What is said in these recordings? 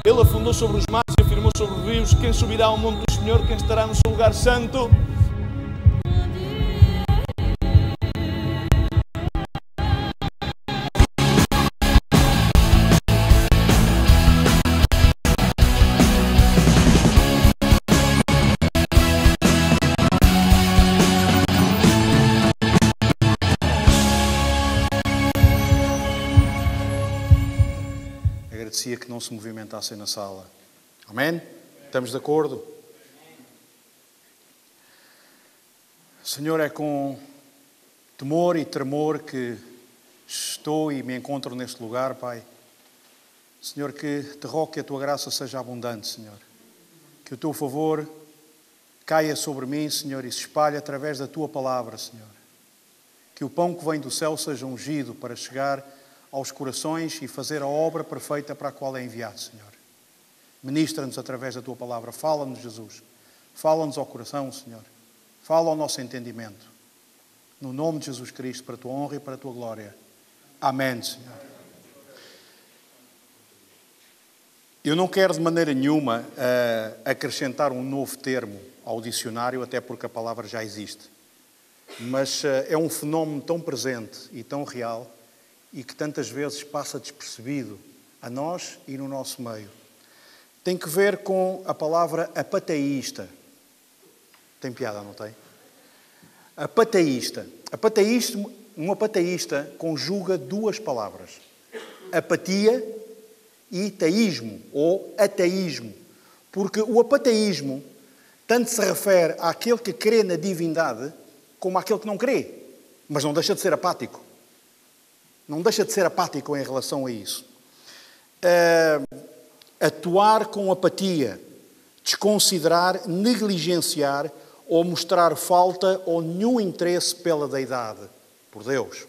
Ele afundou sobre os mares e afirmou sobre os rios. Quem subirá ao monte do Senhor? Quem estará no seu lugar santo? Agradecia que não se movimentassem na sala. Amém? Estamos de acordo? Senhor, é com temor e tremor que estou e me encontro neste lugar, Pai. Senhor, que te rogo que a tua graça seja abundante, Senhor. Que o teu favor caia sobre mim, Senhor, e se espalhe através da tua palavra, Senhor. Que o pão que vem do céu seja ungido para chegar aos corações e fazer a obra perfeita para a qual é enviado, Senhor. Ministra-nos através da tua palavra. Fala-nos, Jesus. Fala-nos ao coração, Senhor. Fala ao nosso entendimento. No nome de Jesus Cristo, para a tua honra e para a tua glória. Amém, Senhor. Eu não quero de maneira nenhuma acrescentar um novo termo ao dicionário, até porque a palavra já existe. Mas é um fenómeno tão presente e tão real e que tantas vezes passa despercebido a nós e no nosso meio. Tem que ver com a palavra apateísta. Tem piada, não tem? Apateísta. Um apateísta conjuga duas palavras. Apatia e teísmo, ou ateísmo. Porque o apateísmo tanto se refere àquele que crê na divindade como àquele que não crê. Mas não deixa de ser apático. Não deixa de ser apático em relação a isso. Atuar com apatia, desconsiderar, negligenciar ou mostrar falta ou nenhum interesse pela deidade, por Deus.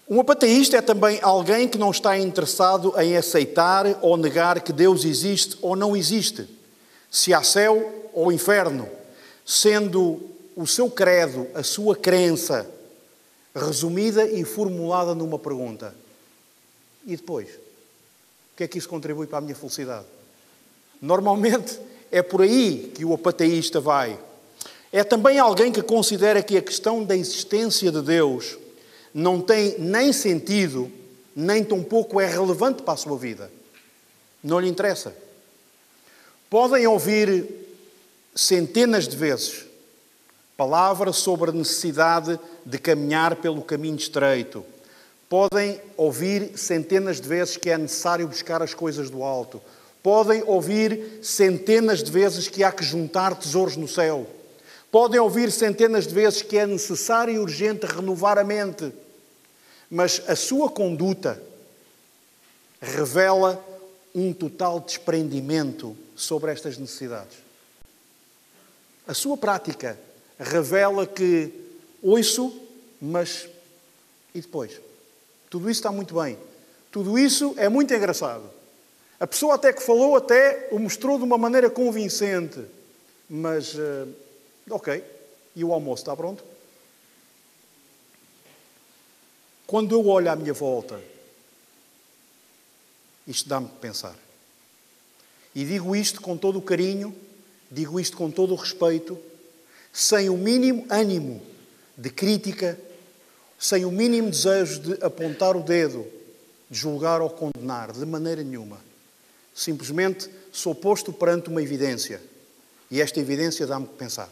Um apateísta é também alguém que não está interessado em aceitar ou negar que Deus existe ou não existe, se há céu ou inferno, sendo o seu credo, a sua crença, resumida e formulada numa pergunta. E depois? O que é que isso contribui para a minha felicidade? Normalmente é por aí que o apateísta vai. É também alguém que considera que a questão da existência de Deus não tem nem sentido, nem tampouco é relevante para a sua vida. Não lhe interessa. Podem ouvir centenas de vezes palavras sobre a necessidade de caminhar pelo caminho estreito. Podem ouvir centenas de vezes que é necessário buscar as coisas do alto. Podem ouvir centenas de vezes que há que juntar tesouros no céu. Podem ouvir centenas de vezes que é necessário e urgente renovar a mente. Mas a sua conduta revela um total desprendimento sobre estas necessidades. A sua prática revela que ouço, mas e depois? Tudo isso está muito bem. Tudo isso é muito engraçado. A pessoa até que falou, até o mostrou de uma maneira convincente. Mas, ok, e o almoço está pronto? Quando eu olho à minha volta, isto dá-me a pensar. E digo isto com todo o carinho, digo isto com todo o respeito, sem o mínimo ânimo de crítica, sem o mínimo desejo de apontar o dedo, de julgar ou condenar, de maneira nenhuma. Simplesmente sou posto perante uma evidência. E esta evidência dá-me a pensar.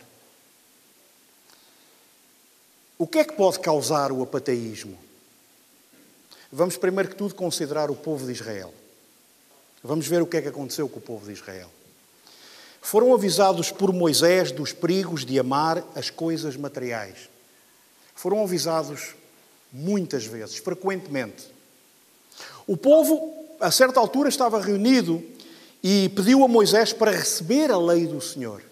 O que é que pode causar o apateísmo? Vamos primeiro que tudo considerar o povo de Israel. Vamos ver o que é que aconteceu com o povo de Israel. Foram avisados por Moisés dos perigos de amar as coisas materiais. Foram avisados muitas vezes, frequentemente. O povo, a certa altura, estava reunido e pediu a Moisés para receber a lei do Senhor.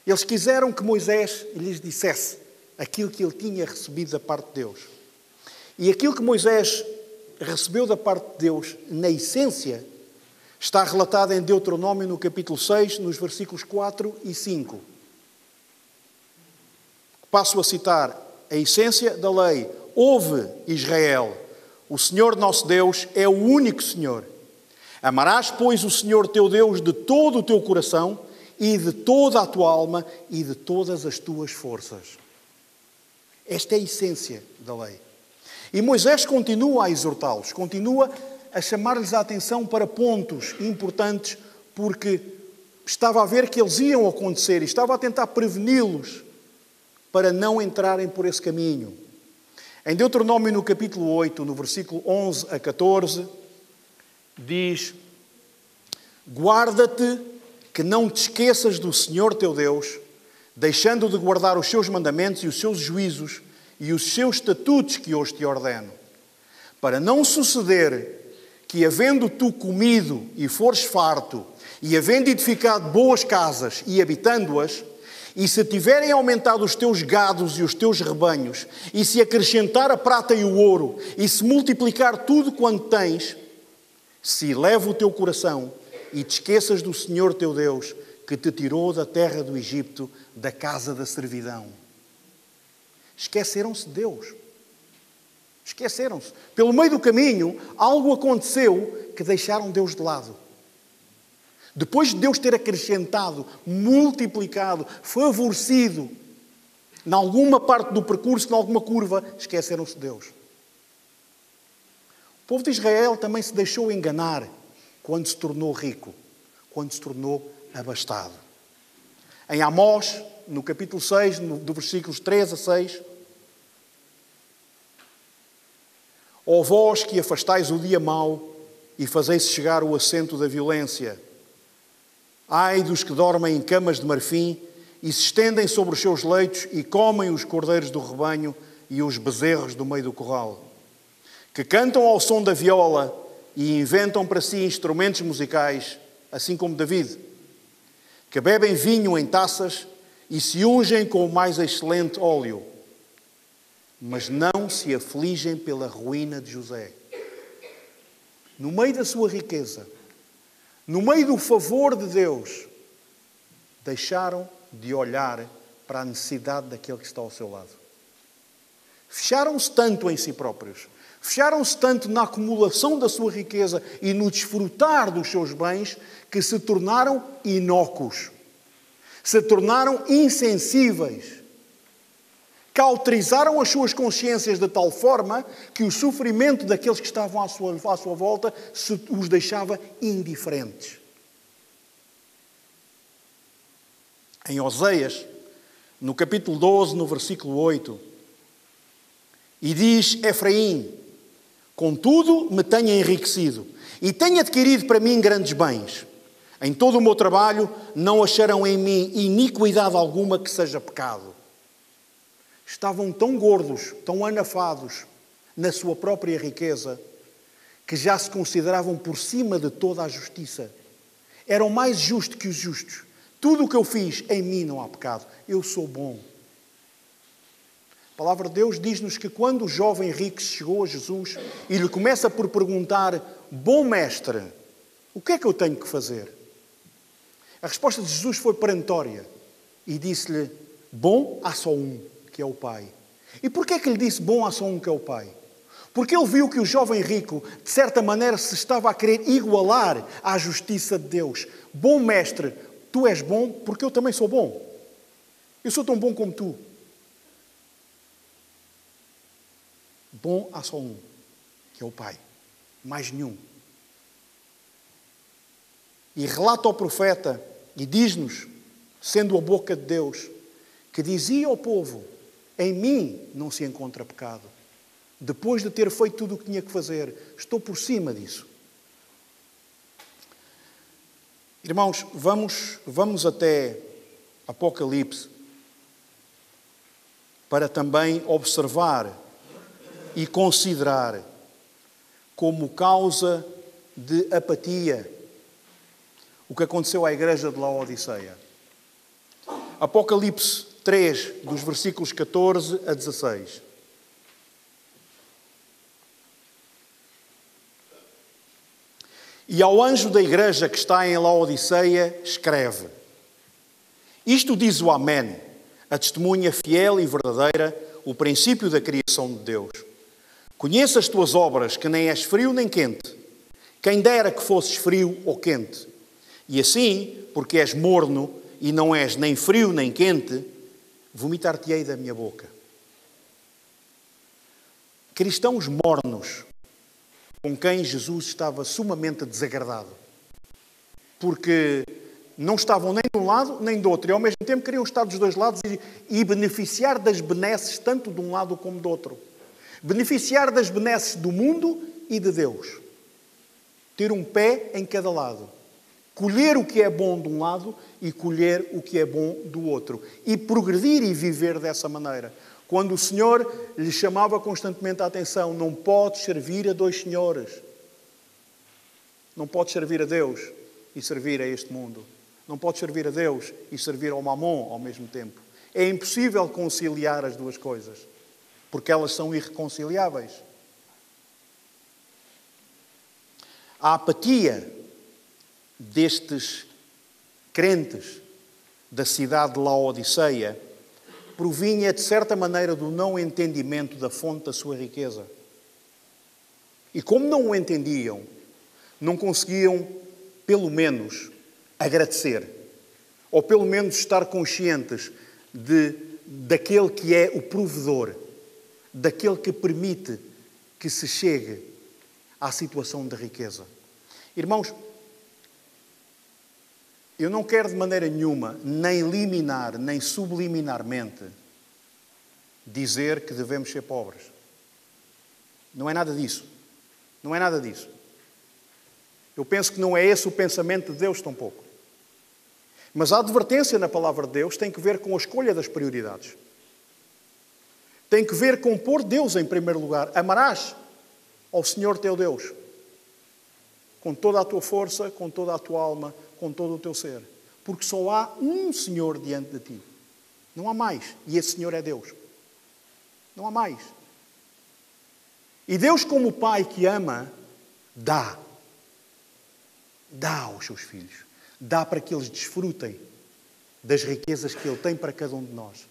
Eles quiseram que Moisés lhes dissesse aquilo que ele tinha recebido da parte de Deus. E aquilo que Moisés recebeu da parte de Deus, na essência, está relatado em Deuteronômio, no capítulo 6, nos versículos 4 e 5. Passo a citar a essência da lei. Ouve, Israel, o Senhor nosso Deus é o único Senhor. Amarás, pois, o Senhor teu Deus de todo o teu coração e de toda a tua alma e de todas as tuas forças. Esta é a essência da lei. E Moisés continua a exortá-los, continua a chamar-lhes a atenção para pontos importantes, porque estava a ver que eles iam acontecer e estava a tentar preveni-los para não entrarem por esse caminho. Em Deuteronômio, no capítulo 8, no versículo 11 a 14, diz: guarda-te que não te esqueças do Senhor teu Deus, deixando de guardar os seus mandamentos e os seus juízos e os seus estatutos que hoje te ordeno, para não suceder que, havendo tu comido e fores farto, e havendo edificado boas casas e habitando-as, e se tiverem aumentado os teus gados e os teus rebanhos, e se acrescentar a prata e o ouro, e se multiplicar tudo quanto tens, se eleva o teu coração e te esqueças do Senhor teu Deus, que te tirou da terra do Egito, da casa da servidão. Esqueceram-se de Deus. Esqueceram-se. Pelo meio do caminho, algo aconteceu que deixaram Deus de lado. Depois de Deus ter acrescentado, multiplicado, favorecido, em alguma parte do percurso, em alguma curva, esqueceram-se de Deus. O povo de Israel também se deixou enganar quando se tornou rico, quando se tornou abastado. Em Amós, no capítulo 6, do versículos 3 a 6, ó vós que afastais o dia mau e fazeis chegar o assento da violência, ai dos que dormem em camas de marfim e se estendem sobre os seus leitos e comem os cordeiros do rebanho e os bezerros do meio do curral, que cantam ao som da viola e inventam para si instrumentos musicais, assim como David, que bebem vinho em taças e se ungem com o mais excelente óleo, mas não se afligem pela ruína de José. No meio da sua riqueza, no meio do favor de Deus, deixaram de olhar para a necessidade daquele que está ao seu lado. Fecharam-se tanto em si próprios, fecharam-se tanto na acumulação da sua riqueza e no desfrutar dos seus bens, que se tornaram inócuos, se tornaram insensíveis, cauterizaram as suas consciências de tal forma que o sofrimento daqueles que estavam à sua volta os deixava indiferentes. Em Oséias, no capítulo 12, no versículo 8, e diz: Efraim, contudo me tenho enriquecido e tenho adquirido para mim grandes bens. Em todo o meu trabalho não acharão em mim iniquidade alguma que seja pecado. Estavam tão gordos, tão anafados na sua própria riqueza, que já se consideravam por cima de toda a justiça. Eram mais justos que os justos. Tudo o que eu fiz, em mim não há pecado. Eu sou bom. A palavra de Deus diz-nos que quando o jovem rico chegou a Jesus e lhe começa por perguntar: bom mestre, o que é que eu tenho que fazer? A resposta de Jesus foi perentória e disse-lhe: bom, há só um, que é o Pai. E porquê é que lhe disse bom, há só um, que é o Pai? Porque ele viu que o jovem rico, de certa maneira, se estava a querer igualar à justiça de Deus. Bom mestre, tu és bom porque eu também sou bom. Eu sou tão bom como tu. Bom, há só um, que é o Pai. Mais nenhum. E relata ao profeta e diz-nos, sendo a boca de Deus, que dizia ao povo: em mim não se encontra pecado. Depois de ter feito tudo o que tinha que fazer, estou por cima disso. Irmãos, vamos até Apocalipse para também observar e considerar como causa de apatia o que aconteceu à igreja de Laodiceia. Apocalipse 3, dos versículos 14 a 16. E ao anjo da igreja que está em Laodiceia, escreve: isto diz o Amém, a testemunha fiel e verdadeira, o princípio da criação de Deus. Conheço as tuas obras, que nem és frio nem quente. Quem dera que fosses frio ou quente. E assim, porque és morno e não és nem frio nem quente, vomitar-te-ei da minha boca. Cristãos mornos, com quem Jesus estava sumamente desagradado. Porque não estavam nem de um lado nem do outro. E ao mesmo tempo queriam estar dos dois lados e beneficiar das benesses tanto de um lado como do outro. Beneficiar das benesses do mundo e de Deus. Ter um pé em cada lado. Colher o que é bom de um lado e colher o que é bom do outro. E progredir e viver dessa maneira. Quando o Senhor lhe chamava constantemente a atenção, não podes servir a dois senhores. Não podes servir a Deus e servir a este mundo. Não podes servir a Deus e servir ao Mamon ao mesmo tempo. É impossível conciliar as duas coisas, porque elas são irreconciliáveis. A apatia destes crentes da cidade de Laodiceia provinha, de certa maneira, do não entendimento da fonte da sua riqueza. E como não o entendiam, não conseguiam, pelo menos, agradecer. Ou pelo menos estar conscientes daquele que é o provedor, daquele que permite que se chegue à situação de riqueza. Irmãos, eu não quero de maneira nenhuma, nem liminar, nem subliminarmente, dizer que devemos ser pobres. Não é nada disso. Não é nada disso. Eu penso que não é esse o pensamento de Deus tampouco. Mas a advertência na palavra de Deus tem que ver com a escolha das prioridades. Tem que ver com pôr Deus em primeiro lugar. Amarás ao Senhor teu Deus com toda a tua força, com toda a tua alma, com todo o teu ser. Porque só há um Senhor diante de ti. Não há mais. E esse Senhor é Deus. Não há mais. E Deus, como Pai que ama, dá. Dá aos seus filhos. Dá para que eles desfrutem das riquezas que Ele tem para cada um de nós.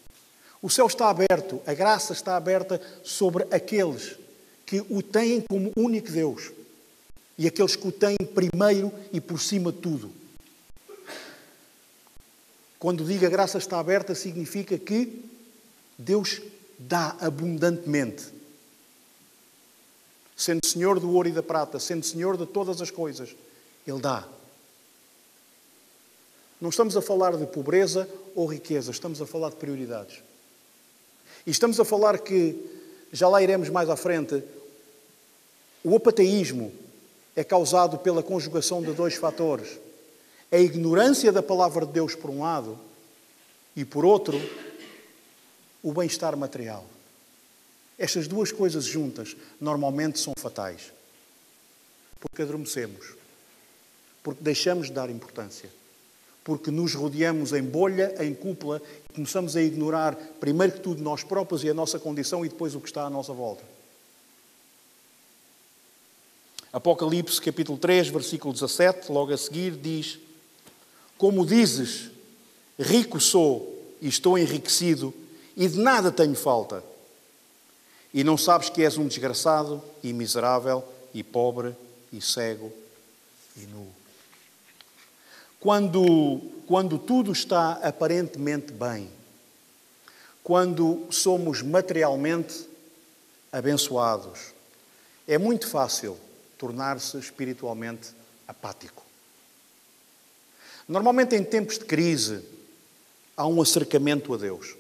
O céu está aberto, a graça está aberta sobre aqueles que o têm como único Deus. E aqueles que o têm primeiro e por cima de tudo. Quando digo a graça está aberta, significa que Deus dá abundantemente. Sendo Senhor do ouro e da prata, sendo Senhor de todas as coisas, Ele dá. Não estamos a falar de pobreza ou riqueza, estamos a falar de prioridades. E estamos a falar que, já lá iremos mais à frente, o apateísmo é causado pela conjugação de dois fatores. A ignorância da palavra de Deus por um lado e por outro, o bem-estar material. Estas duas coisas juntas normalmente são fatais. Porque adormecemos. Porque deixamos de dar importância. Porque nos rodeamos em bolha, em cúpula e começamos a ignorar, primeiro que tudo, nós próprios e a nossa condição e depois o que está à nossa volta. Apocalipse, capítulo 3, versículo 17, logo a seguir, diz: como dizes, rico sou e estou enriquecido e de nada tenho falta. E não sabes que és um desgraçado e miserável e pobre e cego e nu. Quando tudo está aparentemente bem, quando somos materialmente abençoados, é muito fácil tornar-se espiritualmente apático. Normalmente em tempos de crise há um acercamento a Deus.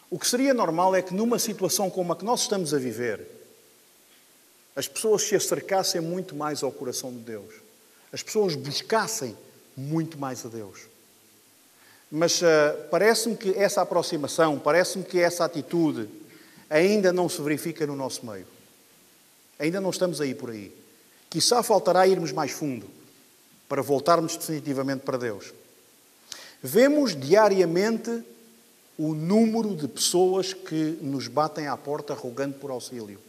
O que seria normal é que numa situação como a que nós estamos a viver, as pessoas se acercassem muito mais ao coração de Deus. As pessoas buscassem muito mais a Deus. Mas parece-me que essa aproximação, parece-me que essa atitude ainda não se verifica no nosso meio. Ainda não estamos aí por aí. Quiçá faltará irmos mais fundo para voltarmos definitivamente para Deus. Vemos diariamente o número de pessoas que nos batem à porta rogando por auxílio.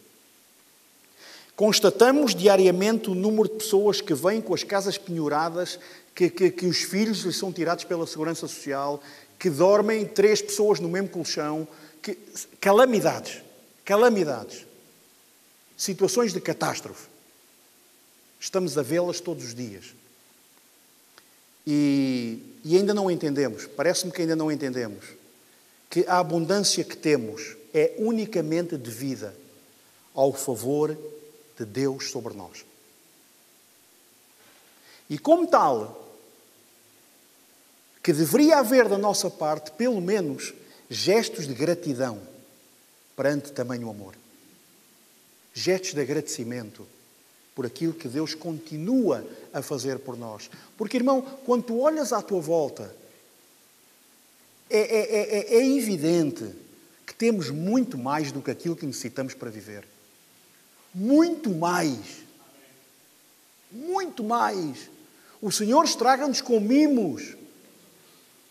Constatamos diariamente o número de pessoas que vêm com as casas penhoradas, que os filhos lhes são tirados pela Segurança Social, que dormem 3 pessoas no mesmo colchão. Calamidades. Situações de catástrofe. Estamos a vê-las todos os dias. E ainda não entendemos, parece-me que ainda não entendemos, que a abundância que temos é unicamente devida ao favor de Deus sobre nós. E como tal, que deveria haver da nossa parte, pelo menos, gestos de gratidão perante tamanho amor. Gestos de agradecimento por aquilo que Deus continua a fazer por nós. Porque, irmão, quando tu olhas à tua volta, é evidente que temos muito mais do que aquilo que necessitamos para viver. Muito mais. Muito mais. O Senhor estraga-nos com mimos.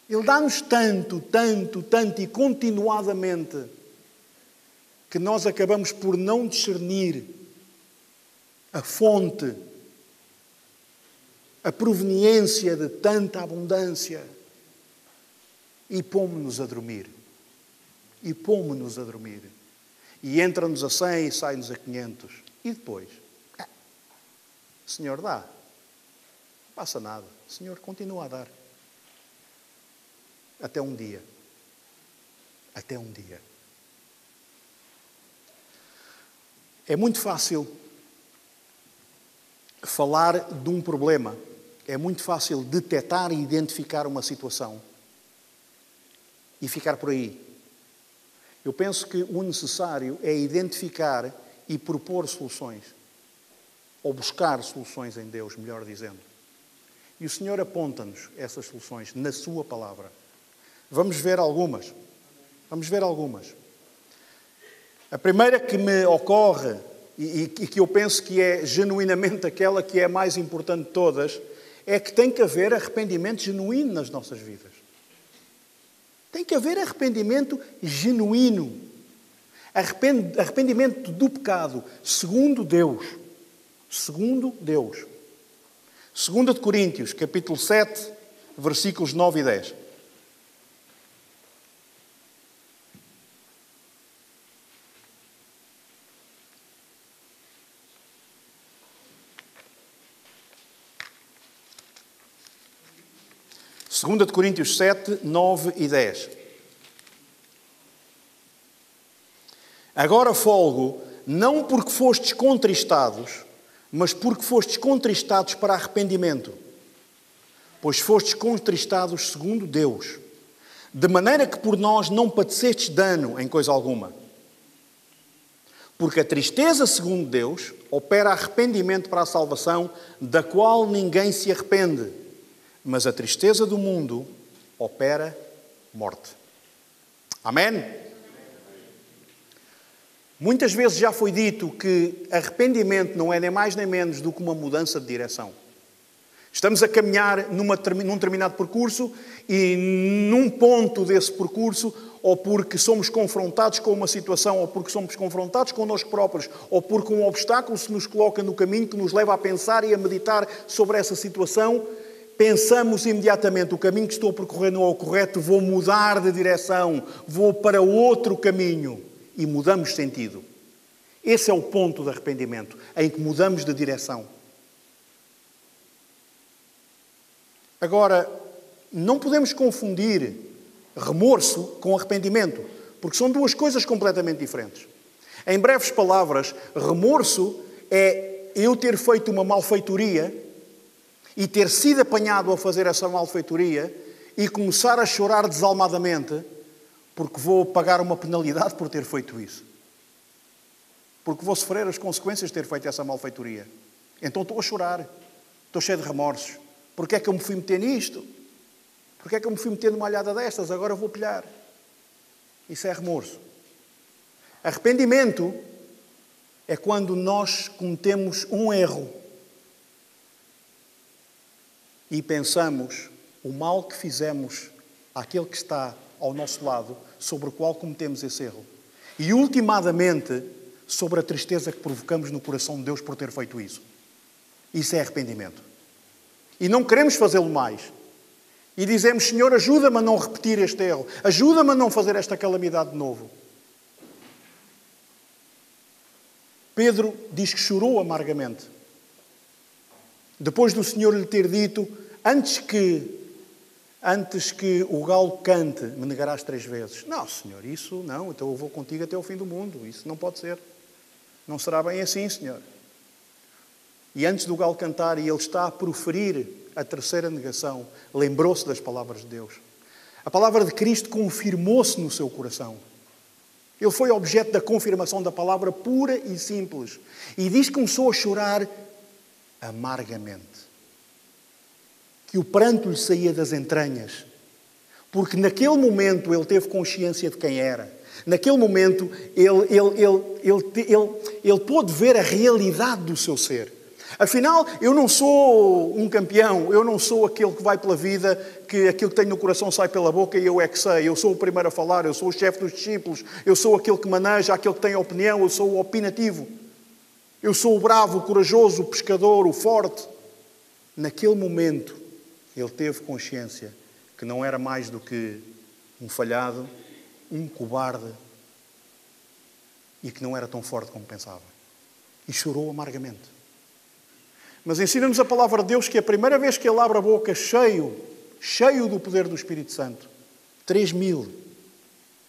Ele dá-nos tanto, tanto, tanto e continuadamente que nós acabamos por não discernir a fonte, a proveniência de tanta abundância. E pomos-nos a dormir. E pomos-nos a dormir. E entra-nos a 100 e sai-nos a 500. E depois? O Senhor dá. Não passa nada. O Senhor continua a dar. Até um dia. Até um dia. É muito fácil falar de um problema. É muito fácil detectar e identificar uma situação. E ficar por aí. Eu penso que o necessário é identificar e propor soluções. Ou buscar soluções em Deus, melhor dizendo. E o Senhor aponta-nos essas soluções na sua palavra. Vamos ver algumas. Vamos ver algumas. A primeira que me ocorre e que eu penso que é genuinamente aquela que é a mais importante de todas, é que tem que haver arrependimento genuíno nas nossas vidas. Tem que haver arrependimento genuíno. Arrependimento do pecado, segundo Deus. Segundo Deus. 2 Coríntios, capítulo 7, versículos 9 e 10. Segunda de Coríntios 7, 9 e 10. Agora folgo, não porque fostes contristados, mas porque fostes contristados para arrependimento. Pois fostes contristados segundo Deus, de maneira que por nós não padecestes dano em coisa alguma. Porque a tristeza segundo Deus opera arrependimento para a salvação, da qual ninguém se arrepende. Mas a tristeza do mundo opera morte. Amém? Muitas vezes já foi dito que arrependimento não é nem mais nem menos do que uma mudança de direção. Estamos a caminhar num determinado percurso e num ponto desse percurso, ou porque somos confrontados com uma situação, ou porque somos confrontados connosco próprios, ou porque um obstáculo se nos coloca no caminho que nos leva a pensar e a meditar sobre essa situação, pensamos imediatamente, o caminho que estou a percorrer não é o correto, vou mudar de direção, vou para outro caminho. E mudamos sentido. Esse é o ponto de arrependimento, em que mudamos de direção. Agora, não podemos confundir remorso com arrependimento, porque são duas coisas completamente diferentes. Em breves palavras, remorso é eu ter feito uma malfeitoria e ter sido apanhado a fazer essa malfeitoria e começar a chorar desalmadamente porque vou pagar uma penalidade por ter feito isso. Porque vou sofrer as consequências de ter feito essa malfeitoria. Então estou a chorar. Estou cheio de remorsos. Porquê é que eu me fui meter nisto? Porquê é que eu me fui meter numa alhada destas? Agora vou pilhar. Isso é remorso. Arrependimento é quando nós cometemos um erro e pensamos o mal que fizemos àquele que está ao nosso lado, sobre o qual cometemos esse erro. E, ultimadamente, sobre a tristeza que provocamos no coração de Deus por ter feito isso. Isso é arrependimento. E não queremos fazê-lo mais. E dizemos, Senhor, ajuda-me a não repetir este erro. Ajuda-me a não fazer esta calamidade de novo. Pedro diz que chorou amargamente. Depois do Senhor lhe ter dito, antes que o galo cante, me negarás 3 vezes. Não, Senhor, isso não, então eu vou contigo até ao fim do mundo. Isso não pode ser. Não será bem assim, Senhor. E antes do galo cantar, e ele está a proferir a 3ª negação, lembrou-se das palavras de Deus. A palavra de Cristo confirmou-se no seu coração. Ele foi objeto da confirmação da palavra pura e simples. E diz que começou a chorar amargamente. Que o pranto lhe saía das entranhas. Porque naquele momento ele teve consciência de quem era. Naquele momento ele pôde ver a realidade do seu ser. Afinal, eu não sou um campeão, eu não sou aquele que vai pela vida, que aquilo que tenho no coração sai pela boca e eu é que sei. Eu sou o primeiro a falar, eu sou o chefe dos discípulos, eu sou aquele que maneja, aquele que tem opinião, eu sou o opinativo. Eu sou o bravo, o corajoso, o pescador, o forte. Naquele momento, ele teve consciência que não era mais do que um falhado, um cobarde e que não era tão forte como pensava. E chorou amargamente. Mas ensina-nos a palavra de Deus que a primeira vez que ele abre a boca cheio do poder do Espírito Santo, 3.000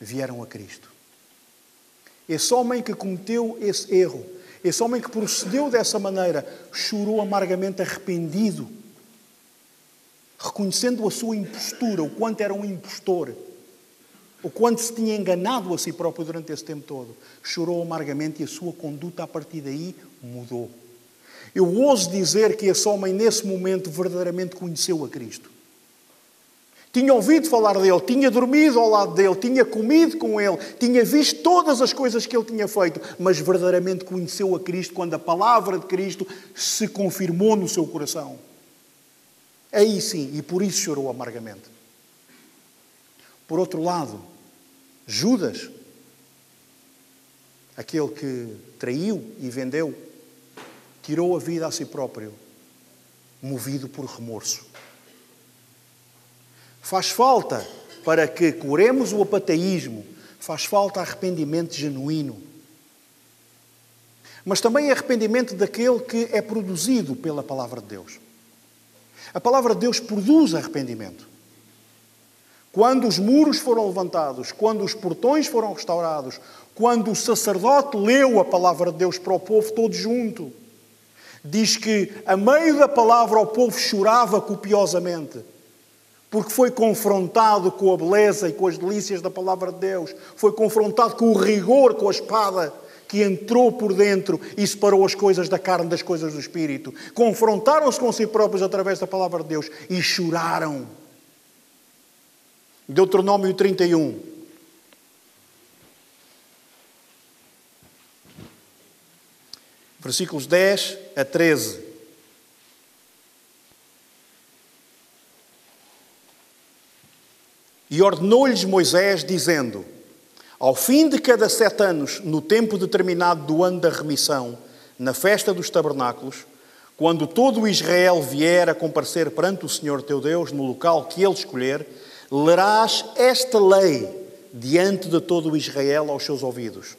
vieram a Cristo. Esse homem que cometeu esse erro, esse homem que procedeu dessa maneira, chorou amargamente arrependido, reconhecendo a sua impostura, o quanto era um impostor, o quanto se tinha enganado a si próprio durante esse tempo todo. Chorou amargamente e a sua conduta a partir daí mudou. Eu ouso dizer que esse homem nesse momento verdadeiramente conheceu a Cristo. Tinha ouvido falar dele, tinha dormido ao lado dele, tinha comido com ele, tinha visto todas as coisas que ele tinha feito, mas verdadeiramente conheceu a Cristo quando a palavra de Cristo se confirmou no seu coração. Aí sim, e por isso chorou amargamente. Por outro lado, Judas, aquele que traiu e vendeu, tirou a vida a si próprio, movido por remorso. Faz falta, para que curemos o apateísmo, faz falta arrependimento genuíno. Mas também arrependimento daquele que é produzido pela palavra de Deus. A palavra de Deus produz arrependimento. Quando os muros foram levantados, quando os portões foram restaurados, quando o sacerdote leu a palavra de Deus para o povo todo junto, diz que, a meio da palavra, o povo chorava copiosamente, porque foi confrontado com a beleza e com as delícias da palavra de Deus, foi confrontado com o rigor, com a espada que entrou por dentro e separou as coisas da carne das coisas do Espírito. Confrontaram-se com si próprios através da palavra de Deus e choraram. Deuteronômio 31. Versículos 10 a 13. E ordenou-lhes Moisés, dizendo: ao fim de cada 7 anos, no tempo determinado do ano da remissão, na festa dos tabernáculos, quando todo o Israel vier a comparecer perante o Senhor teu Deus, no local que ele escolher, lerás esta lei diante de todo o Israel aos seus ouvidos.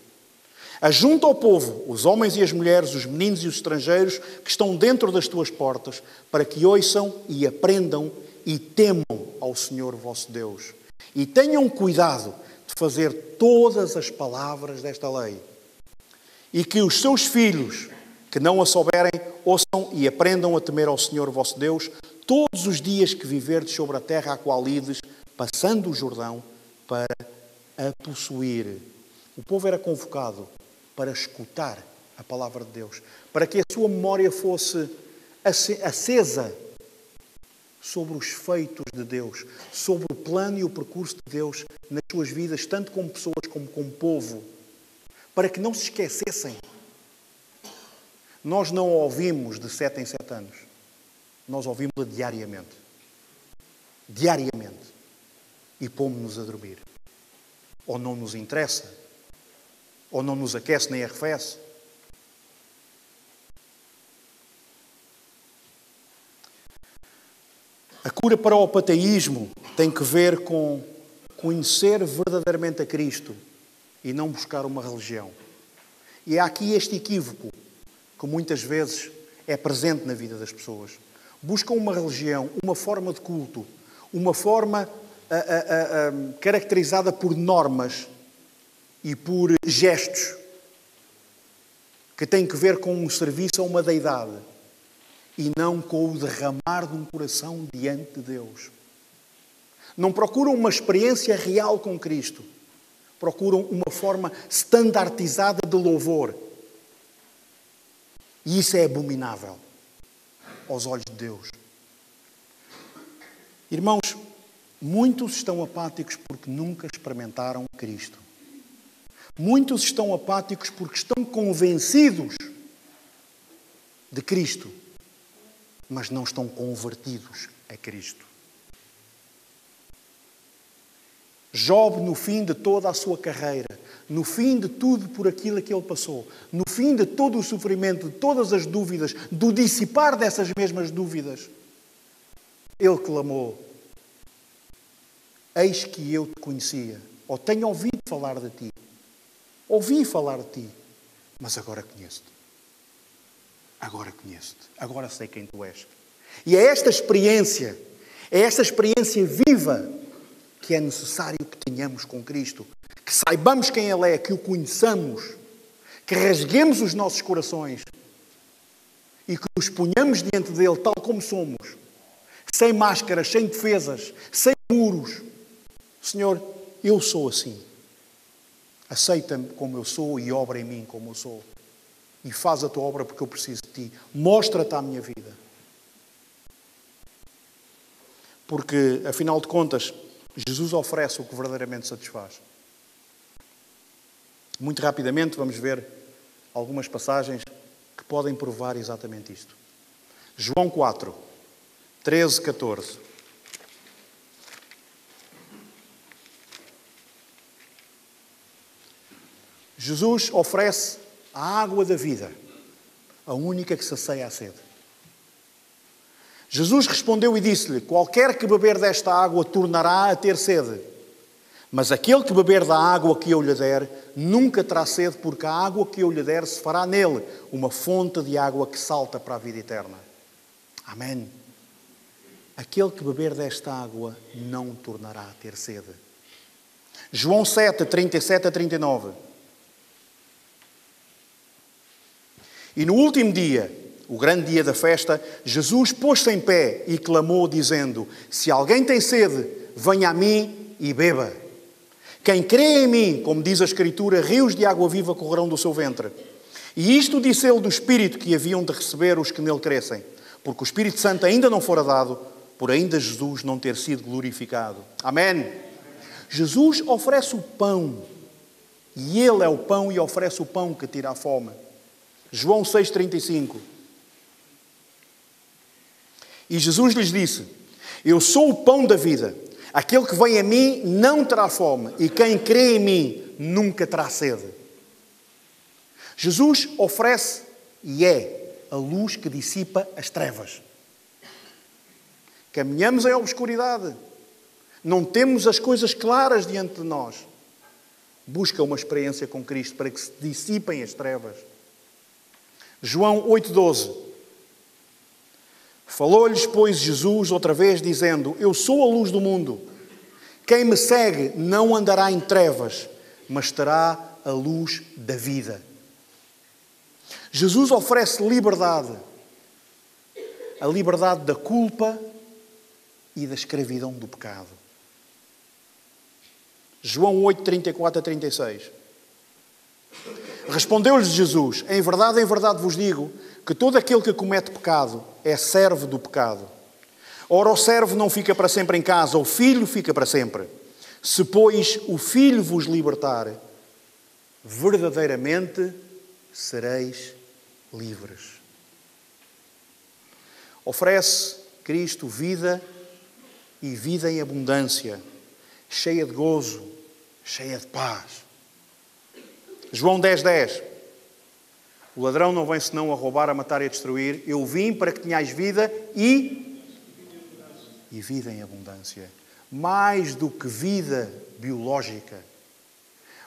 Ajunta ao povo, os homens e as mulheres, os meninos e os estrangeiros que estão dentro das tuas portas, para que ouçam e aprendam e temam ao Senhor vosso Deus. E tenham cuidado de fazer todas as palavras desta lei. E que os seus filhos, que não a souberem, ouçam e aprendam a temer ao Senhor vosso Deus todos os dias que viverdes sobre a terra a qual ides, passando o Jordão, para a possuir. O povo era convocado para escutar a palavra de Deus, para que a sua memória fosse acesa sobre os feitos de Deus, sobre o plano e o percurso de Deus nas suas vidas, tanto como pessoas como como povo, para que não se esquecessem. Nós não a ouvimos de 7 em 7 anos, nós ouvimos-la diariamente. Diariamente. E pomos-nos a dormir. Ou não nos interessa, ou não nos aquece nem arrefece. A cura para o apateísmo tem que ver com conhecer verdadeiramente a Cristo e não buscar uma religião. E há aqui este equívoco que muitas vezes é presente na vida das pessoas. Buscam uma religião, uma forma de culto, uma forma caracterizada por normas e por gestos que têm que ver com um serviço a uma deidade e não com o derramar de um coração diante de Deus. Não procuram uma experiência real com Cristo. Procuram uma forma standardizada de louvor. E isso é abominável aos olhos de Deus. Irmãos, muitos estão apáticos porque nunca experimentaram Cristo. Muitos estão apáticos porque estão convencidos de Cristo, mas não estão convertidos a Cristo. Job, no fim de toda a sua carreira, no fim de tudo por aquilo que ele passou, no fim de todo o sofrimento, de todas as dúvidas, do dissipar dessas mesmas dúvidas, ele clamou: eis que eu te conhecia, ou tenho ouvido falar de ti, ouvi falar de ti, mas agora conheço-te. Agora conheço-te. Agora sei quem tu és. E é esta experiência viva que é necessário que tenhamos com Cristo. Que saibamos quem Ele é, que o conheçamos, que rasguemos os nossos corações e que nos ponhamos diante dEle tal como somos, sem máscaras, sem defesas, sem muros. Senhor, eu sou assim. Aceita-me como eu sou e obra em mim como eu sou. E faz a tua obra porque eu preciso de ti. Mostra-te a minha vida. Porque, afinal de contas, Jesus oferece o que verdadeiramente satisfaz. Muito rapidamente vamos ver algumas passagens que podem provar exatamente isto. João 4, 13, 14. Jesus oferece a água da vida, a única que sacia a sede. Jesus respondeu e disse-lhe: qualquer que beber desta água tornará a ter sede. Mas aquele que beber da água que eu lhe der, nunca terá sede, porque a água que eu lhe der se fará nele uma fonte de água que salta para a vida eterna. Amém. Aquele que beber desta água não tornará a ter sede. João 7, 37 a 39. E no último dia, o grande dia da festa, Jesus pôs-se em pé e clamou, dizendo: se alguém tem sede, venha a mim e beba. Quem crê em mim, como diz a Escritura, rios de água viva correrão do seu ventre. E isto disse ele do Espírito que haviam de receber os que nele crescem, porque o Espírito Santo ainda não fora dado, por ainda Jesus não ter sido glorificado. Amém. Jesus oferece o pão, e Ele é o pão e oferece o pão que tira a fome. João 6,35. E Jesus lhes disse: eu sou o pão da vida. Aquele que vem a mim não terá fome, e quem crê em mim nunca terá sede. Jesus oferece e é a luz que dissipa as trevas. Caminhamos em obscuridade. Não temos as coisas claras diante de nós. Busca uma experiência com Cristo para que se dissipem as trevas. João 8,12. Falou-lhes, pois, Jesus outra vez, dizendo: eu sou a luz do mundo. Quem me segue não andará em trevas, mas terá a luz da vida. Jesus oferece liberdade. A liberdade da culpa e da escravidão do pecado. João 8, 34 a 36. Respondeu-lhes Jesus: em verdade vos digo, que todo aquele que comete pecado é servo do pecado. Ora, o servo não fica para sempre em casa, o filho fica para sempre. Se, pois, o filho vos libertar, verdadeiramente sereis livres. Oferece Cristo vida e vida em abundância, cheia de gozo, cheia de paz. João 10:10. O ladrão não vem senão a roubar, a matar e a destruir. Eu vim para que tenhais vida e vida em abundância. Mais do que vida biológica.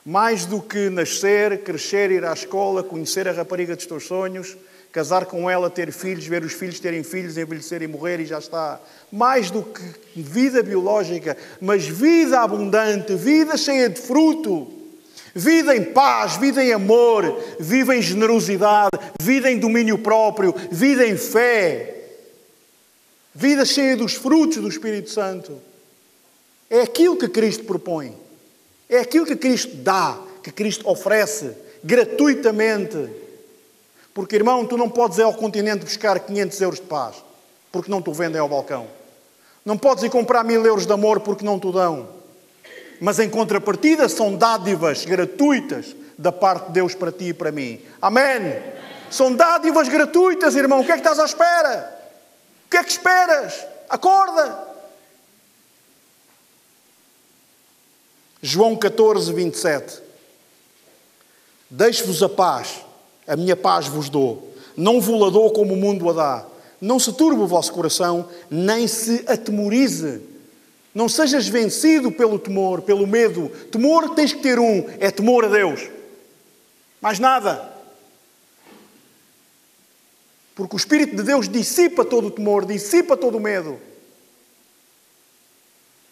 Mais do que nascer, crescer, ir à escola, conhecer a rapariga dos teus sonhos, casar com ela, ter filhos, ver os filhos terem filhos, envelhecer e morrer e já está. Mais do que vida biológica, mas vida abundante, vida cheia de fruto. Vida em paz, vida em amor, vida em generosidade, vida em domínio próprio, vida em fé. Vida cheia dos frutos do Espírito Santo. É aquilo que Cristo propõe. É aquilo que Cristo dá, que Cristo oferece, gratuitamente. Porque, irmão, tu não podes ir ao continente buscar 500 euros de paz, porque não te o vendem ao balcão. Não podes ir comprar 1000 euros de amor, porque não te o dão. Mas em contrapartida são dádivas gratuitas da parte de Deus para ti e para mim. Amém? São dádivas gratuitas, irmão. O que é que estás à espera? O que é que esperas? Acorda! João 14, 27. Deixo-vos a paz, a minha paz vos dou. Não vos-la dou como o mundo a dá. Não se turbe o vosso coração, nem se atemorize. Não sejas vencido pelo temor, pelo medo. Temor tens que ter é temor a Deus. Mais nada. Porque o Espírito de Deus dissipa todo o temor, dissipa todo o medo.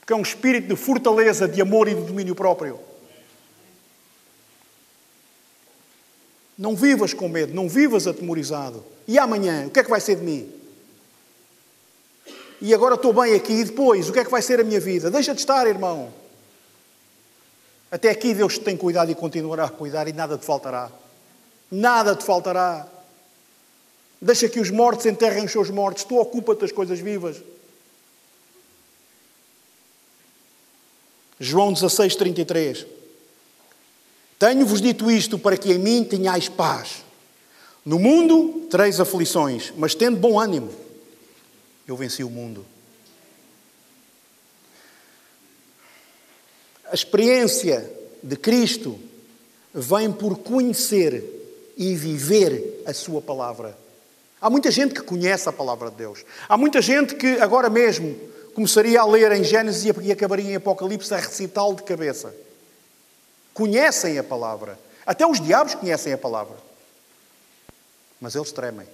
Porque é um espírito de fortaleza, de amor e de domínio próprio. Não vivas com medo, não vivas atemorizado. E amanhã, o que é que vai ser de mim? E agora estou bem aqui, e depois, o que é que vai ser a minha vida? Deixa de estar, irmão. Até aqui Deus te tem cuidado e continuará a cuidar e nada te faltará. Nada te faltará. Deixa que os mortos enterrem os seus mortos. Tu ocupa-te das coisas vivas. João 16, 33. Tenho-vos dito isto para que em mim tenhais paz. No mundo tereis aflições, mas tende bom ânimo. Eu venci o mundo. A experiência de Cristo vem por conhecer e viver a sua palavra. Há muita gente que conhece a palavra de Deus. Há muita gente que agora mesmo começaria a ler em Gênesis e acabaria em Apocalipse a recitá-lo de cabeça. Conhecem a palavra. Até os diabos conhecem a palavra. Mas eles tremem.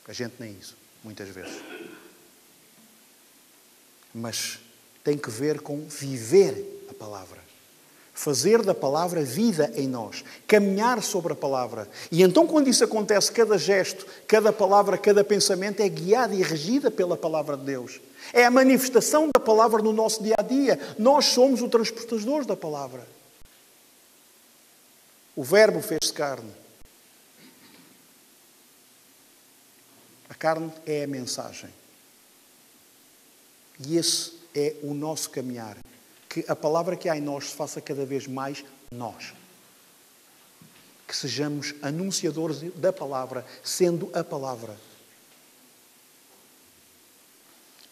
A gente nem isso, muitas vezes. Mas tem que ver com viver a palavra. Fazer da palavra vida em nós. Caminhar sobre a palavra. E então quando isso acontece, cada gesto, cada palavra, cada pensamento é guiado e regida pela palavra de Deus. É a manifestação da palavra no nosso dia-a-dia. Nós somos os transportadores da palavra. O Verbo fez-se carne. A carne é a mensagem. E esse é o nosso caminhar. Que a palavra que há em nós se faça cada vez mais nós. Que sejamos anunciadores da palavra, sendo a palavra.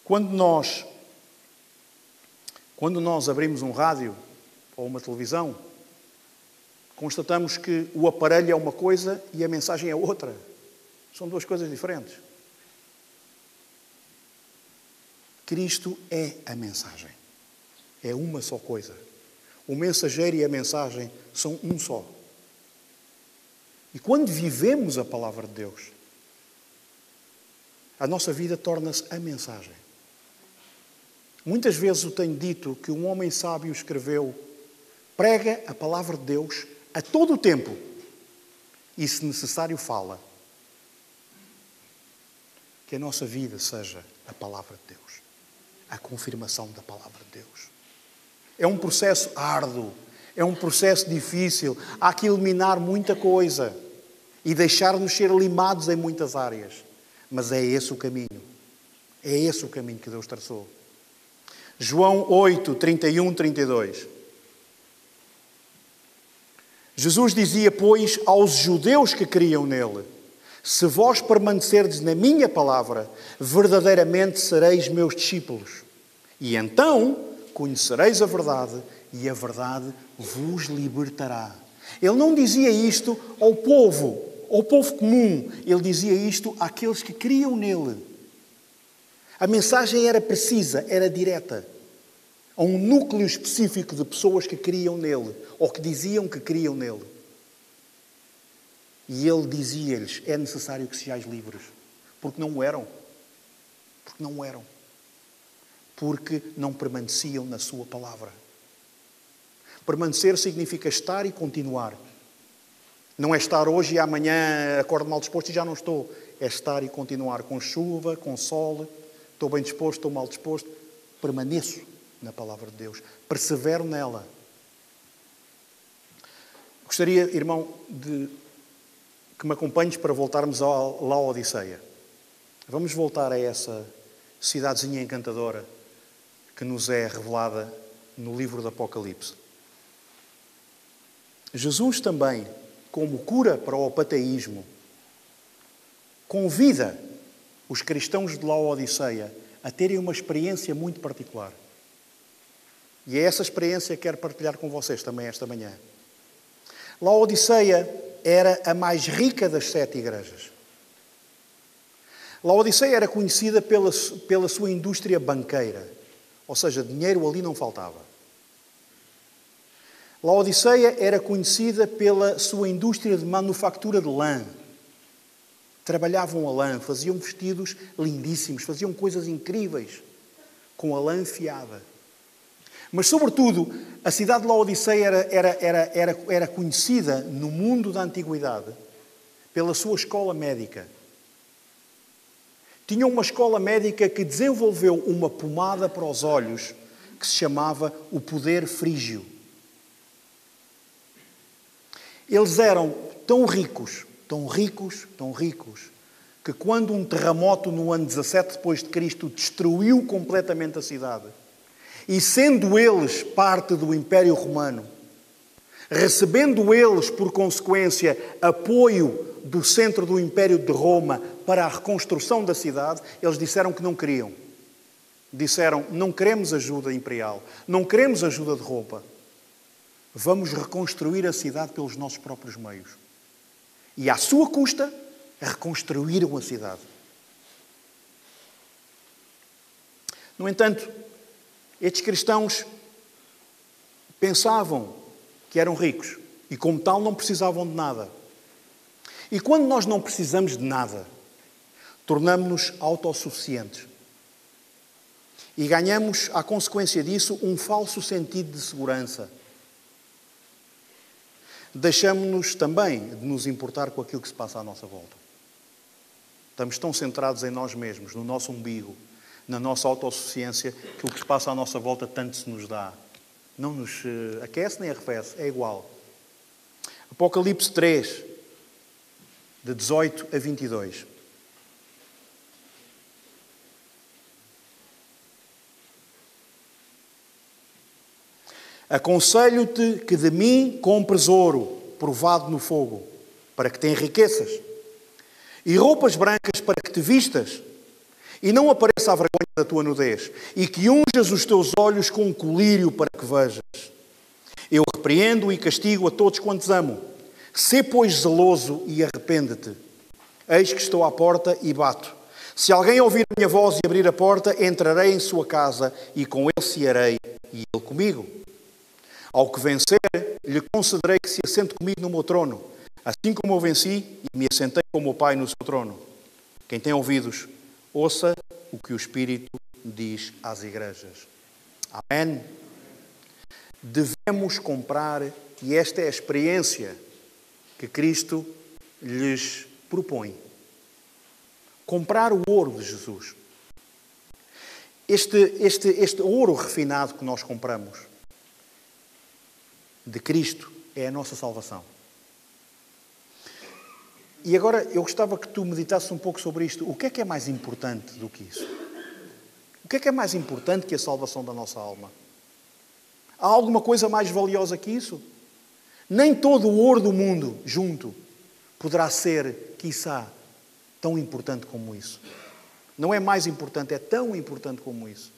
Quando nós abrimos um rádio ou uma televisão, constatamos que o aparelho é uma coisa e a mensagem é outra. São duas coisas diferentes. Cristo é a mensagem. É uma só coisa. O mensageiro e a mensagem são um só. E quando vivemos a palavra de Deus, a nossa vida torna-se a mensagem. Muitas vezes eu tenho dito que um homem sábio escreveu: prega a palavra de Deus a todo o tempo e, se necessário, fala. Que a nossa vida seja a palavra de Deus. A confirmação da palavra de Deus. É um processo árduo, é um processo difícil. Há que eliminar muita coisa e deixar-nos ser limados em muitas áreas. Mas é esse o caminho. É esse o caminho que Deus traçou. João 8, 31, 32. Jesus dizia, pois, aos judeus que criam nele: se vós permanecerdes na minha palavra, verdadeiramente sereis meus discípulos. E então conhecereis a verdade, e a verdade vos libertará. Ele não dizia isto ao povo comum. Ele dizia isto àqueles que criam nele. A mensagem era precisa, era direta. A um núcleo específico de pessoas que criam nele, ou que diziam que criam nele. E ele dizia-lhes, é necessário que sejais livres. Porque não o eram. Porque não o eram. Porque não permaneciam na sua palavra. Permanecer significa estar e continuar. Não é estar hoje e amanhã acordo mal disposto e já não estou. É estar e continuar com chuva, com sol. Estou bem disposto, estou mal disposto. Permaneço na palavra de Deus. Persevero nela. Gostaria, irmão, de que me acompanhes para voltarmos à Laodiceia. Vamos voltar a essa cidadezinha encantadora que nos é revelada no livro do Apocalipse. Jesus também, como cura para o apateísmo, convida os cristãos de Laodiceia a terem uma experiência muito particular. E é essa experiência que quero partilhar com vocês também esta manhã. Laodiceia era a mais rica das 7 igrejas. Laodiceia era conhecida pela sua indústria banqueira, ou seja, dinheiro ali não faltava. Laodiceia era conhecida pela sua indústria de manufatura de lã. Trabalhavam a lã, faziam vestidos lindíssimos, faziam coisas incríveis com a lã afiada. Mas, sobretudo, a cidade de Laodiceia era conhecida no mundo da antiguidade pela sua escola médica. Tinha uma escola médica que desenvolveu uma pomada para os olhos que se chamava o poder frígio. Eles eram tão ricos, que quando um terremoto no ano 17 depois de Cristo destruiu completamente a cidade, e sendo eles parte do Império Romano, recebendo eles, por consequência, apoio do centro do Império de Roma para a reconstrução da cidade, eles disseram que não queriam. Disseram, não queremos ajuda imperial, não queremos ajuda de Roma. Vamos reconstruir a cidade pelos nossos próprios meios. E à sua custa, reconstruíram a cidade. No entanto, estes cristãos pensavam que eram ricos e, como tal, não precisavam de nada. E quando nós não precisamos de nada, tornamos-nos autossuficientes. E ganhamos, à consequência disso, um falso sentido de segurança. Deixamos-nos também de nos importar com aquilo que se passa à nossa volta. Estamos tão centrados em nós mesmos, no nosso umbigo, na nossa autossuficiência, que o que se passa à nossa volta tanto se nos dá. Não nos aquece nem arrefece, é igual. Apocalipse 3, de 18 a 22. Aconselho-te que de mim compres ouro, provado no fogo, para que te enriqueças, e roupas brancas para que te vistas, e não apareça a vergonha da tua nudez, e que unjas os teus olhos com um colírio para que vejas. Eu repreendo e castigo a todos quantos amo. Sê, pois, zeloso e arrepende-te. Eis que estou à porta e bato. Se alguém ouvir a minha voz e abrir a porta, entrarei em sua casa e com ele cearei e ele comigo. Ao que vencer, lhe concederei que se assente comigo no meu trono, assim como eu venci e me assentei com o meu Pai no seu trono. Quem tem ouvidos, ouça o que o Espírito diz às igrejas. Amém? Devemos comprar, e esta é a experiência que Cristo lhes propõe. Comprar o ouro de Jesus. Este ouro refinado que nós compramos de Cristo é a nossa salvação. E agora eu gostava que tu meditasses um pouco sobre isto. O que é mais importante do que isso? O que é mais importante que a salvação da nossa alma? Há alguma coisa mais valiosa que isso? Nem todo o ouro do mundo junto poderá ser, quiçá, tão importante como isso. Não é mais importante, é tão importante como isso.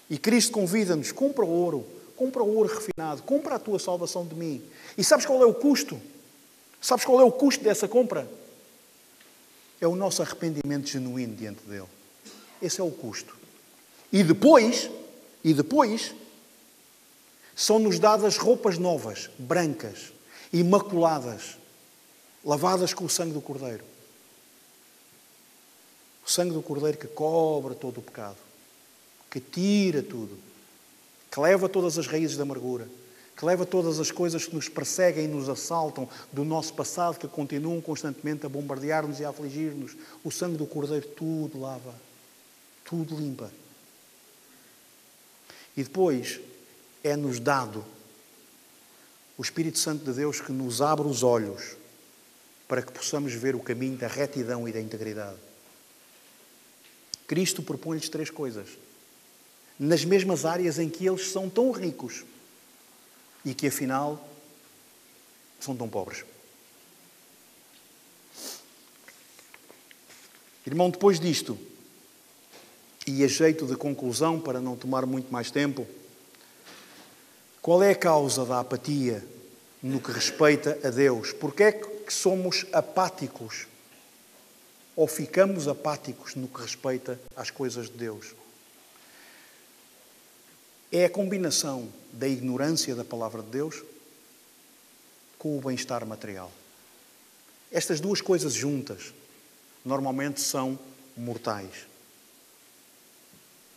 E Cristo convida-nos, compra o ouro refinado, compra a tua salvação de mim. E sabes qual é o custo? Sabes qual é o custo dessa compra? É o nosso arrependimento genuíno diante dele. Esse é o custo. E depois, são-nos dadas roupas novas, brancas, imaculadas, lavadas com o sangue do Cordeiro. O sangue do Cordeiro que cobre todo o pecado, que tira tudo, que leva todas as raízes da amargura, que leva todas as coisas que nos perseguem e nos assaltam do nosso passado, que continuam constantemente a bombardear-nos e a afligir-nos. O sangue do Cordeiro tudo lava, tudo limpa. E depois é-nos dado o Espírito Santo de Deus que nos abre os olhos para que possamos ver o caminho da retidão e da integridade. Cristo propõe-lhes 3 coisas, nas mesmas áreas em que eles são tão ricos e que, afinal, são tão pobres. Irmão, depois disto, e a jeito de conclusão, para não tomar muito mais tempo, qual é a causa da apatia no que respeita a Deus? Porquê é que somos apáticos? Ou ficamos apáticos no que respeita às coisas de Deus? É a combinação da ignorância da palavra de Deus com o bem-estar material. Estas 2 coisas juntas normalmente são mortais.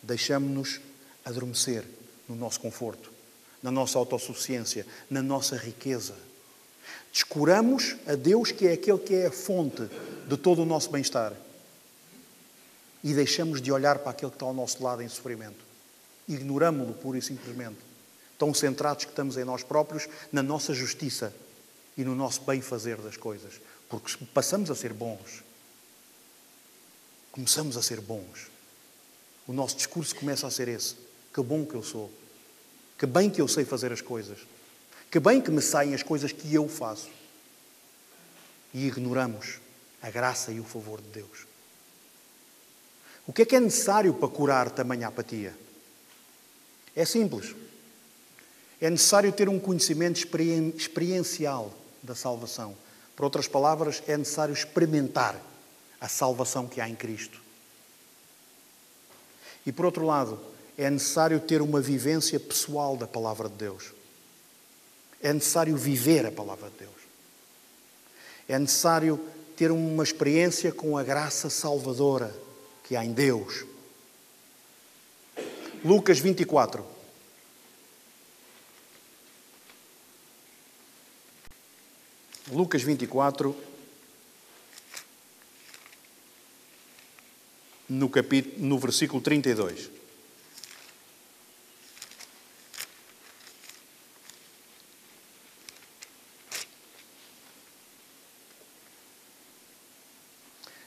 Deixamos-nos adormecer no nosso conforto, na nossa autossuficiência, na nossa riqueza. Descuramos a Deus, que é aquele que é a fonte de todo o nosso bem-estar. E deixamos de olhar para aquele que está ao nosso lado em sofrimento. Ignoramo-lo pura e simplesmente. Tão centrados que estamos em nós próprios, na nossa justiça e no nosso bem-fazer das coisas. Porque passamos a ser bons. Começamos a ser bons. O nosso discurso começa a ser esse. Que bom que eu sou. Que bem que eu sei fazer as coisas. Que bem que me saem as coisas que eu faço. E ignoramos a graça e o favor de Deus. O que é necessário para curar tamanha apatia? É simples. É necessário ter um conhecimento experiencial da salvação. Por outras palavras, é necessário experimentar a salvação que há em Cristo. E por outro lado, é necessário ter uma vivência pessoal da palavra de Deus. É necessário viver a palavra de Deus. É necessário ter uma experiência com a graça salvadora que há em Deus. Lucas 24. Lucas 24, no versículo 32.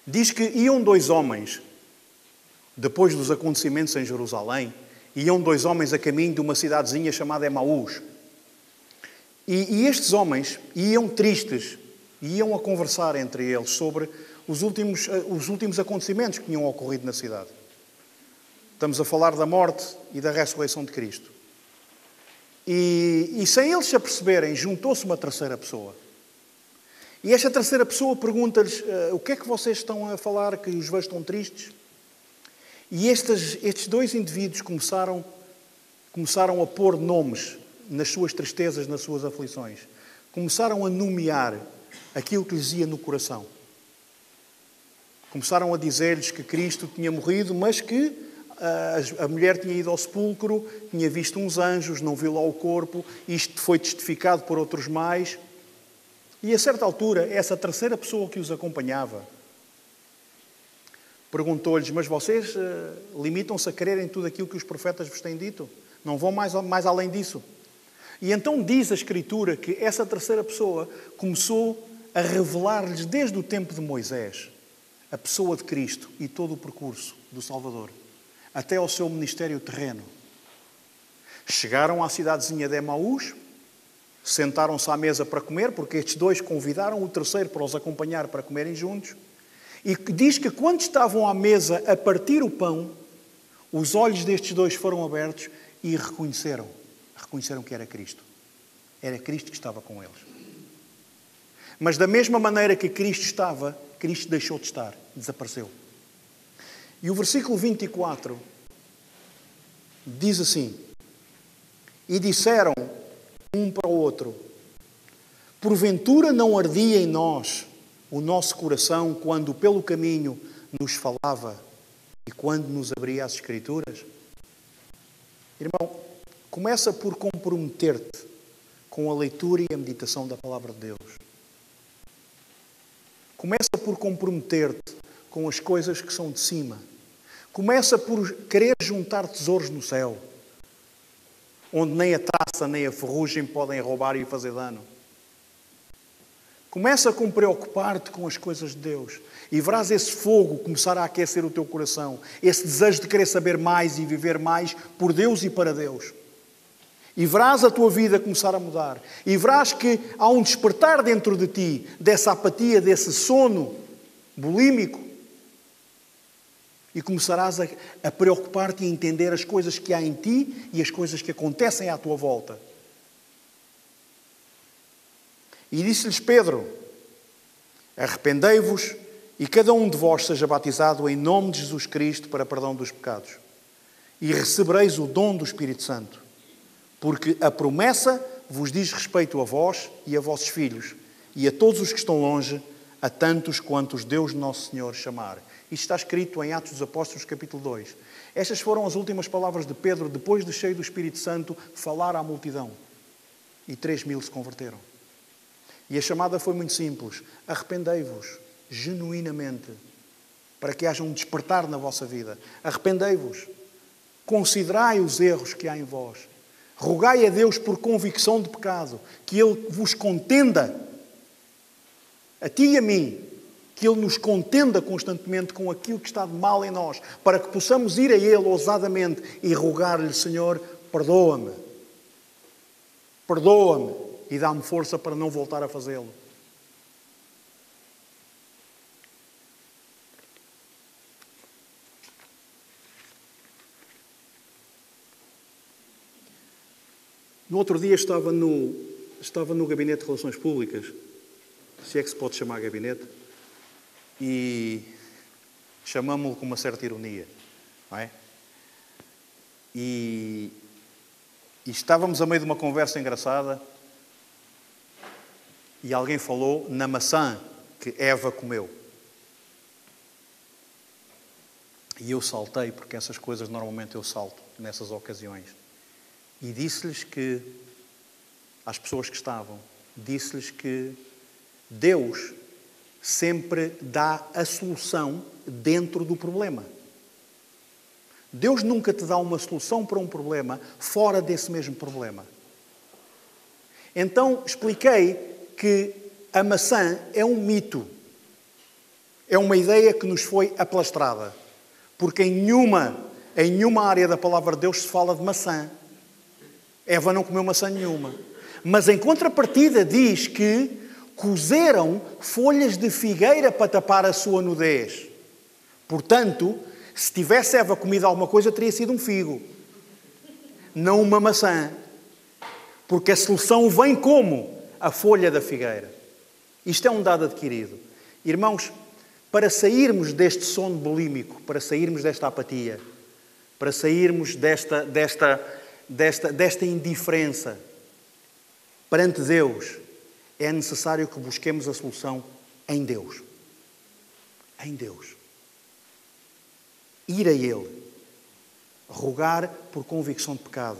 Diz que iam 2 homens, depois dos acontecimentos em Jerusalém, iam 2 homens a caminho de uma cidadezinha chamada Emaús. E estes homens iam tristes, iam a conversar entre eles sobre os últimos acontecimentos que tinham ocorrido na cidade. Estamos a falar da morte e da ressurreição de Cristo. E sem eles se aperceberem, juntou-se uma terceira pessoa. E esta terceira pessoa pergunta-lhes: o que é que vocês estão a falar que os vejo tão tristes? E estes 2 indivíduos começaram a pôr nomes nas suas tristezas, nas suas aflições. Começaram a nomear aquilo que lhes ia no coração. Começaram a dizer-lhes que Cristo tinha morrido, mas que a mulher tinha ido ao sepulcro, tinha visto uns anjos, não viu lá o corpo, isto foi testificado por outros mais. E a certa altura, essa terceira pessoa que os acompanhava perguntou-lhes: mas vocês limitam-se a crerem tudo aquilo que os profetas vos têm dito? Não vão mais além disso? E então diz a Escritura que essa terceira pessoa começou a revelar-lhes desde o tempo de Moisés a pessoa de Cristo e todo o percurso do Salvador, até ao seu ministério terreno. Chegaram à cidadezinha de Emaús, sentaram-se à mesa para comer, porque estes 2 convidaram o terceiro para os acompanhar para comerem juntos. E diz que quando estavam à mesa a partir o pão, os olhos destes 2 foram abertos e reconheceram que era Cristo. Era Cristo que estava com eles. Mas da mesma maneira que Cristo estava, Cristo deixou de estar, desapareceu. E o versículo 24 diz assim: e disseram um para o outro: porventura não ardia em nós o nosso coração quando pelo caminho nos falava e quando nos abria as Escrituras? Irmão, começa por comprometer-te com a leitura e a meditação da Palavra de Deus. Começa por comprometer-te com as coisas que são de cima. Começa por querer juntar tesouros no céu, onde nem a traça nem a ferrugem podem roubar e fazer dano. Começa com preocupar-te com as coisas de Deus e verás esse fogo começar a aquecer o teu coração, esse desejo de querer saber mais e viver mais por Deus e para Deus. E verás a tua vida começar a mudar. E verás que há um despertar dentro de ti dessa apatia, desse sono bulímico. E começarás a preocupar-te e a entender as coisas que há em ti e as coisas que acontecem à tua volta. E disse-lhes Pedro: arrependei-vos e cada um de vós seja batizado em nome de Jesus Cristo para perdão dos pecados. E recebereis o dom do Espírito Santo. Porque a promessa vos diz respeito a vós e a vossos filhos e a todos os que estão longe, a tantos quantos Deus Nosso Senhor chamar. Isto está escrito em Atos dos Apóstolos, capítulo 2. Estas foram as últimas palavras de Pedro, depois de cheio do Espírito Santo, falar à multidão. E 3.000 se converteram. E a chamada foi muito simples. Arrependei-vos, genuinamente, para que haja um despertar na vossa vida. Arrependei-vos. Considerai os erros que há em vós. Rogai a Deus por convicção de pecado, que Ele vos contenda, a ti e a mim, que Ele nos contenda constantemente com aquilo que está de mal em nós, para que possamos ir a Ele ousadamente e rogar-lhe: Senhor, perdoa-me. Perdoa-me e dá-me força para não voltar a fazê-lo. No outro dia estava no Gabinete de Relações Públicas, se é que se pode chamar gabinete, e chamamos-lo com uma certa ironia, não é? E estávamos a meio de uma conversa engraçada e alguém falou na maçã que Eva comeu. E eu saltei, porque essas coisas normalmente eu salto nessas ocasiões. E disse-lhes que, às pessoas que estavam, disse-lhes que Deus sempre dá a solução dentro do problema. Deus nunca te dá uma solução para um problema fora desse mesmo problema. Então expliquei que a maçã é um mito. É uma ideia que nos foi aplastrada. Porque em nenhuma área da palavra de Deus se fala de maçã. Eva não comeu maçã nenhuma. Mas em contrapartida diz que cozeram folhas de figueira para tapar a sua nudez. Portanto, se tivesse Eva comido alguma coisa, teria sido um figo. Não uma maçã. Porque a solução vem como? A folha da figueira. Isto é um dado adquirido. Irmãos, para sairmos deste sono bulímico, para sairmos desta apatia, para sairmos desta indiferença perante Deus, é necessário que busquemos a solução em Deus. Em Deus. Ir a Ele. Rogar por convicção de pecado.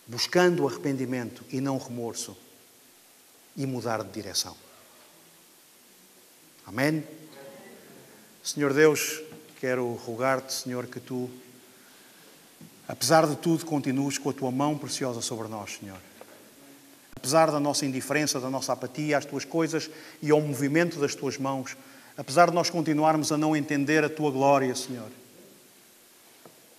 Buscando arrependimento e não remorso. E mudar de direção. Amém? Senhor Deus, quero rogar-te, Senhor, que Tu, apesar de tudo, continues com a Tua mão preciosa sobre nós, Senhor. Apesar da nossa indiferença, da nossa apatia às Tuas coisas e ao movimento das Tuas mãos, apesar de nós continuarmos a não entender a Tua glória, Senhor.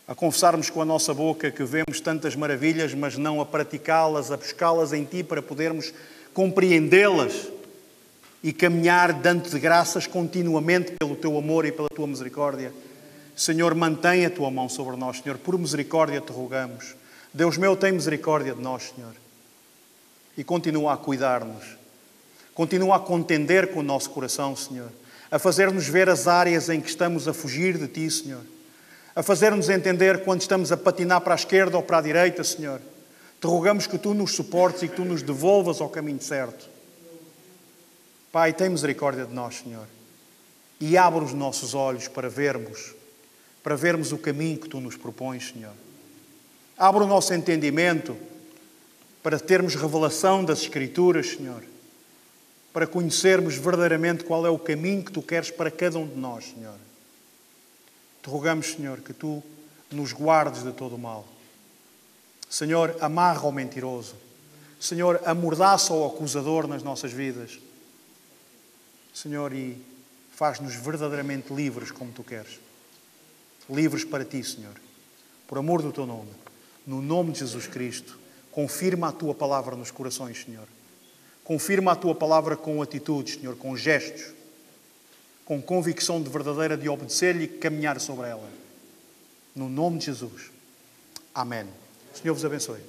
A confessarmos com a nossa boca que vemos tantas maravilhas, mas não a praticá-las, a buscá-las em Ti para podermos compreendê-las e caminhar dando-te graças continuamente pelo Teu amor e pela Tua misericórdia. Senhor, mantém a Tua mão sobre nós, Senhor. Por misericórdia te rogamos. Deus meu, tem misericórdia de nós, Senhor. E continua a cuidar-nos. Continua a contender com o nosso coração, Senhor. A fazer-nos ver as áreas em que estamos a fugir de Ti, Senhor. A fazer-nos entender quando estamos a patinar para a esquerda ou para a direita, Senhor. Te rogamos que Tu nos suportes e que Tu nos devolvas ao caminho certo. Pai, tem misericórdia de nós, Senhor. E abre os nossos olhos para vermos o caminho que Tu nos propões, Senhor. Abre o nosso entendimento para termos revelação das Escrituras, Senhor. Para conhecermos verdadeiramente qual é o caminho que Tu queres para cada um de nós, Senhor. Te rogamos, Senhor, que Tu nos guardes de todo o mal. Senhor, amarra o mentiroso. Senhor, amordaça o acusador nas nossas vidas. Senhor, e faz-nos verdadeiramente livres como Tu queres. Livres para Ti, Senhor. Por amor do Teu nome. No nome de Jesus Cristo. Confirma a Tua palavra nos corações, Senhor. Confirma a Tua palavra com atitudes, Senhor, com gestos. Com convicção de verdadeira de obedecer-lhe e caminhar sobre ela. No nome de Jesus. Amém. O Senhor vos abençoe.